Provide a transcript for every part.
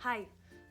Hi,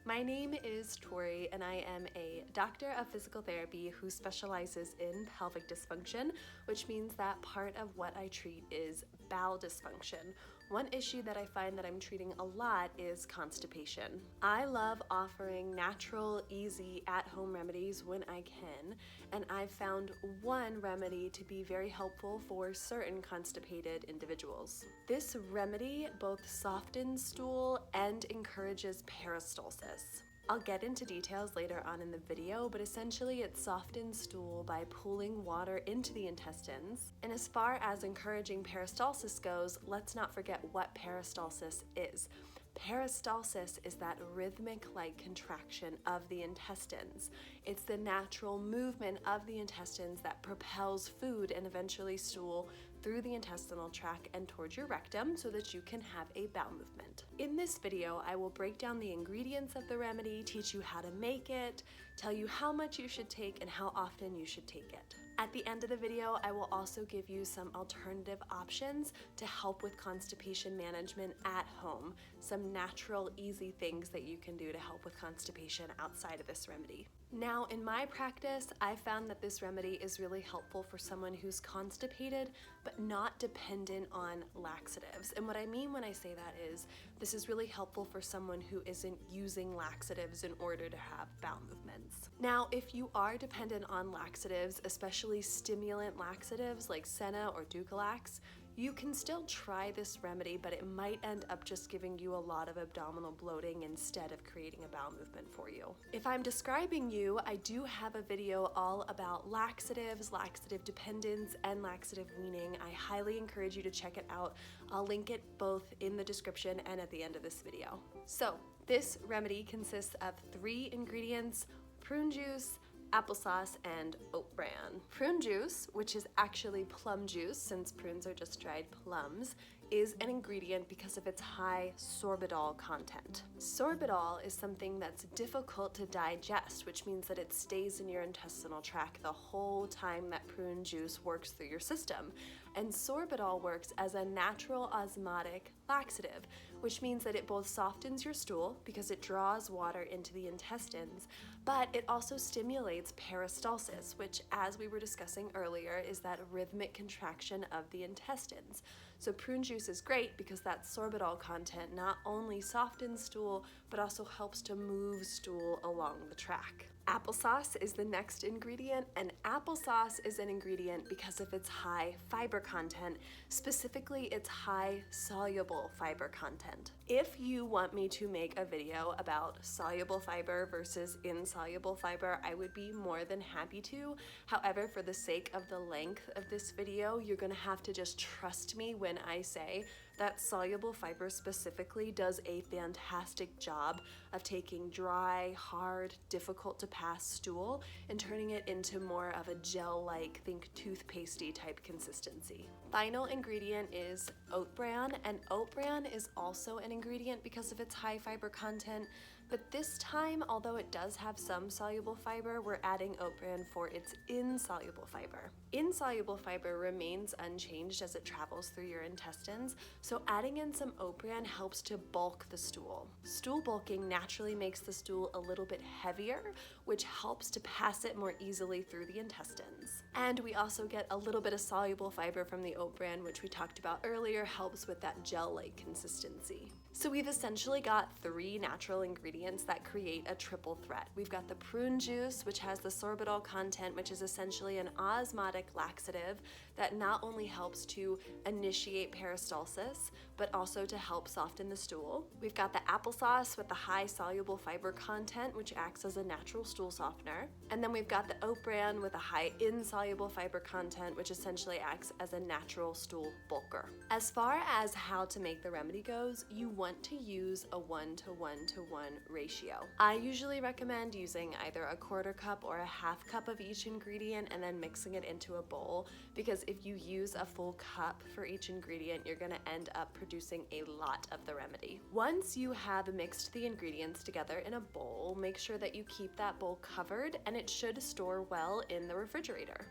my name is Tori and I am a doctor of physical therapy who specializes in pelvic dysfunction, which means that part of what I treat is bowel dysfunction. One issue that I find that I'm treating a lot is constipation. I love offering natural, easy, at-home remedies when I can, and I've found one remedy to be very helpful for certain constipated individuals. This remedy both softens stool and encourages peristalsis. I'll get into details later on in the video, but essentially it softens stool by pooling water into the intestines. And as far as encouraging peristalsis goes, let's not forget what peristalsis is. Peristalsis is that rhythmic-like contraction of the intestines. It's the natural movement of the intestines that propels food and eventually stool through the intestinal tract and towards your rectum so that you can have a bowel movement. In this video, I will break down the ingredients of the remedy, teach you how to make it, tell you how much you should take and how often you should take it. At the end of the video, I will also give you some alternative options to help with constipation management at home, some natural, easy things that you can do to help with constipation outside of this remedy. Now, in my practice, I found that this remedy is really helpful for someone who's constipated but not dependent on laxatives. And what I mean when I say that is, this is really helpful for someone who isn't using laxatives in order to have bowel movements. Now, if you are dependent on laxatives, especially stimulant laxatives like Senna or Dulcolax, you can still try this remedy, but it might end up just giving you a lot of abdominal bloating instead of creating a bowel movement for you. If I'm describing you, I do have a video all about laxatives, laxative dependence, and laxative weaning. I highly encourage you to check it out. I'll link it both in the description and at the end of this video. So, this remedy consists of 3 ingredients: prune juice, applesauce, and oat bran. Prune juice, which is actually plum juice since prunes are just dried plums, is an ingredient because of its high sorbitol content. Sorbitol is something that's difficult to digest, which means that it stays in your intestinal tract the whole time that prune juice works through your system. And sorbitol works as a natural osmotic laxative, which means that it both softens your stool because it draws water into the intestines, but it also stimulates peristalsis, which, as we were discussing earlier, is that rhythmic contraction of the intestines. So prune juice is great because that sorbitol content not only softens stool, but also helps to move stool along the track. Applesauce is the next ingredient, and applesauce is an ingredient because of its high fiber content, specifically its high soluble fiber content. If you want me to make a video about soluble fiber versus insoluble fiber, I would be more than happy to. However, for the sake of the length of this video, you're gonna have to just trust me when I say that soluble fiber specifically does a fantastic job of taking dry, hard, difficult to pass stool and turning it into more of a gel-like, think toothpastey type consistency. Final ingredient is oat bran, and oat bran is also an ingredient because of its high fiber content, but this time, although it does have some soluble fiber, we're adding oat bran for its insoluble fiber. Insoluble fiber remains unchanged as it travels through your intestines, so adding in some oat bran helps to bulk the stool. Stool bulking naturally makes the stool a little bit heavier, which helps to pass it more easily through the intestines. And we also get a little bit of soluble fiber from the oat bran, which we talked about earlier, helps with that gel-like consistency. So we've essentially got 3 natural ingredients that create a triple threat. We've got the prune juice, which has the sorbitol content, which is essentially an osmotic laxative that not only helps to initiate peristalsis, but also to help soften the stool. We've got the applesauce with the high soluble fiber content, which acts as a natural stool softener. And then we've got the oat bran with a high insoluble fiber content, which essentially acts as a natural stool bulker. As far as how to make the remedy goes, you want to use a 1:1:1 ratio. I usually recommend using either a 1/4 cup or a 1/2 cup of each ingredient and then mixing it into a bowl, because if you use a full cup for each ingredient, you're gonna end up producing a lot of the remedy. Once you have mixed the ingredients together in a bowl, make sure that you keep that bowl covered, and it should store well in the refrigerator.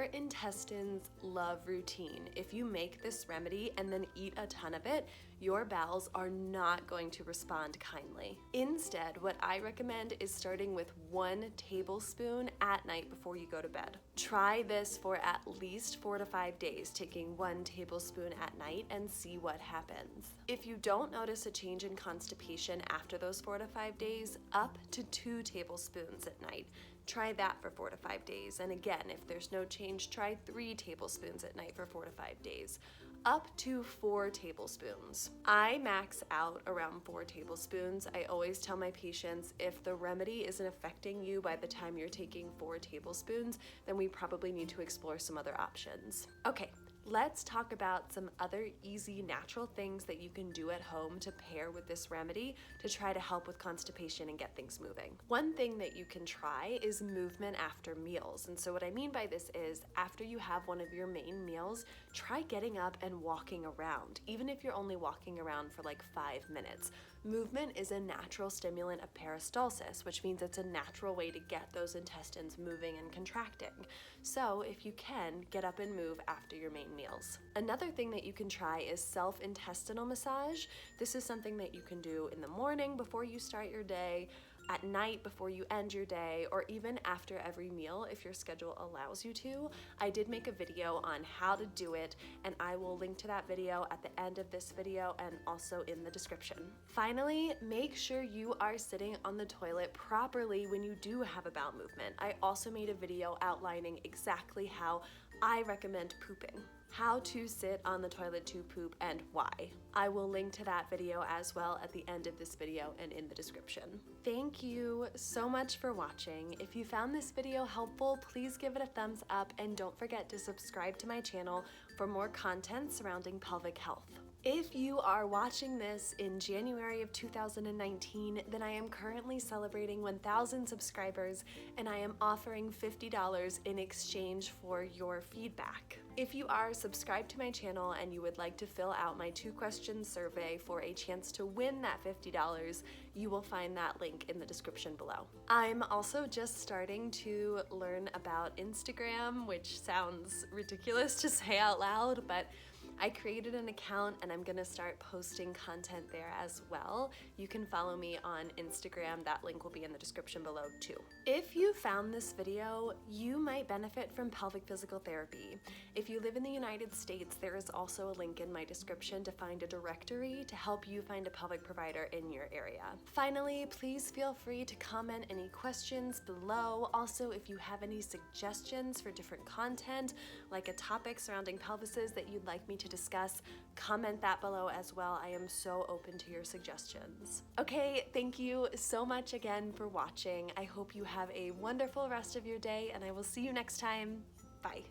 Your intestines love routine. If you make this remedy and then eat a ton of it, your bowels are not going to respond kindly. Instead, what I recommend is starting with 1 tablespoon at night before you go to bed. Try this for at least 4 to 5 days, taking 1 tablespoon at night, and see what happens. If you don't notice a change in constipation after those 4 to 5 days, up to 2 tablespoons at night. Try that for 4 to 5 days. And again, if there's no change, try 3 tablespoons at night for 4 to 5 days. Up to 4 tablespoons. I max out around 4 tablespoons. I always tell my patients if the remedy isn't affecting you by the time you're taking 4 tablespoons, then we probably need to explore some other options. Okay. Let's talk about some other easy natural things that you can do at home to pair with this remedy to try to help with constipation and get things moving. One thing that you can try is movement after meals. And so what I mean by this is after you have one of your main meals, try getting up and walking around, even if you're only walking around for like 5 minutes. Movement is a natural stimulant of peristalsis, which means it's a natural way to get those intestines moving and contracting. So if you can, get up and move after your main meals. Another thing that you can try is self-intestinal massage. This is something that you can do in the morning before you start your day, at night before you end your day, or even after every meal if your schedule allows you to. I did make a video on how to do it, and I will link to that video at the end of this video and also in the description. Finally, make sure you are sitting on the toilet properly when you do have a bowel movement. I also made a video outlining exactly how I recommend pooping. How to sit on the toilet to poop and why. I will link to that video as well at the end of this video and in the description. Thank you so much for watching. If you found this video helpful, please give it a thumbs up and don't forget to subscribe to my channel for more content surrounding pelvic health. If you are watching this in January of 2019, then I am currently celebrating 1,000 subscribers and I am offering $50 in exchange for your feedback. If you are subscribed to my channel and you would like to fill out my 2-question survey for a chance to win that $50, you will find that link in the description below. I'm also just starting to learn about Instagram, which sounds ridiculous to say out loud, but I created an account and I'm gonna start posting content there as well. You can follow me on Instagram. That link will be in the description below too. If you found this video, you might benefit from pelvic physical therapy. If you live in the United States, there is also a link in my description to find a directory to help you find a pelvic provider in your area. Finally, please feel free to comment any questions below. Also, if you have any suggestions for different content, like a topic surrounding pelvises that you'd like me to discuss, comment that below as well. I am so open to your suggestions. Okay, thank you so much again for watching. I hope you have a wonderful rest of your day and I will see you next time. Bye.